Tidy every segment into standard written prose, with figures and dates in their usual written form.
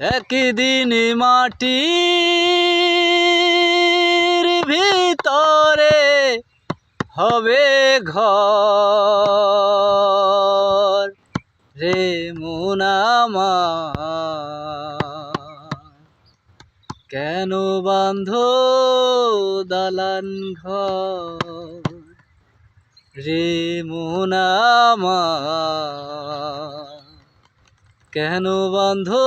একদিন মাটির ভিতরে হবে ঘর রে মন আমার, কেন বাঁধো দালান ঘর রে মন আমার, কেন বাঁধো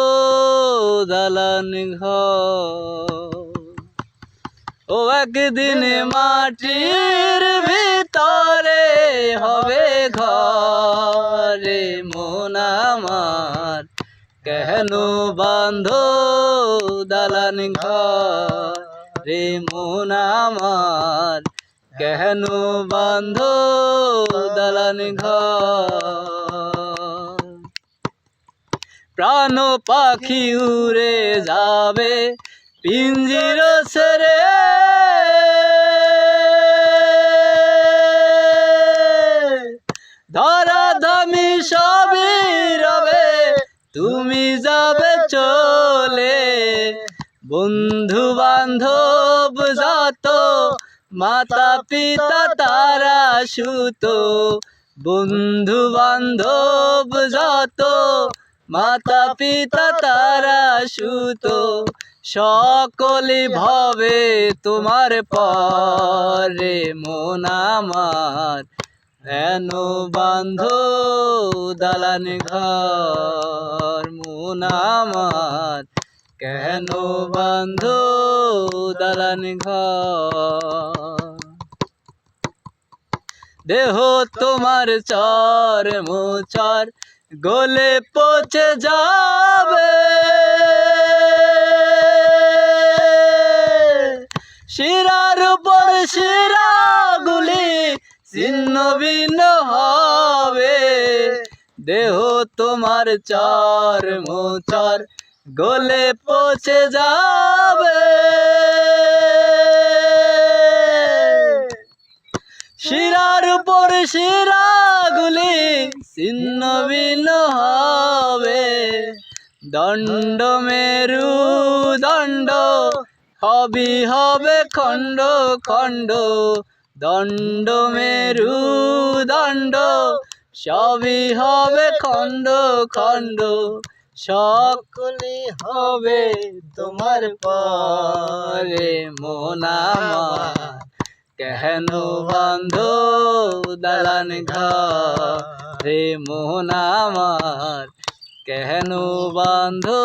দালান ঘর। ও একদিন মাটির ভিতরে হবে ঘর রে মন আমার, কেন বাঁধো দালান ঘর রে মন আমার, কেন বাঁধো দালান ঘর। প্রাণ পাখি উড়ে যাবে পিঞ্জির ছেড়ে, ধরাধামি সবই রবে তুমি যাবে চলে। বন্ধু বান্ধব যত মাতা পিতা তারা সুত, বন্ধু বান্ধব যত মাতা পিতা তারা সুত, সকলে ভবে তোমার পরে মন আমার, কেন বাঁধো দালান ঘর মন আমার, কেন বাঁধো দালান ঘর। দেহ তোমার চর মোচর গলে পচে যাবে, শিরার উপর শিরাগুলি ছিন্ন ভিন্ন হবে। দেহ তোমার চর মোচর গলে পচে যাবে, শিরার উপর শিরাগুলি ছিন্ন ভিন্ন হবে। দণ্ড মেরু দণ্ড সবই হবে খণ্ড খণ্ড, দণ্ড মেরু দণ্ড সবই হবে খণ্ড খণ্ড, সকলে হবে তোমার পরে মন আমার, কেন বাঁধো দালান ঘর রে মন আমার, কেন বাঁধো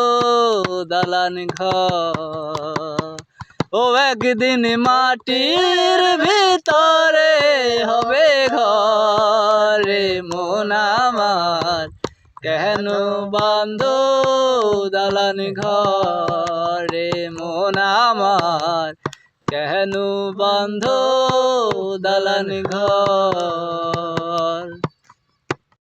দালান ঘর। ও একদিন মাটির ভিতরে হবে ঘর রে মন আমার, কেন বাঁধো দালান ঘর রে মন আমার, কেন বাঁধো দালান ঘর।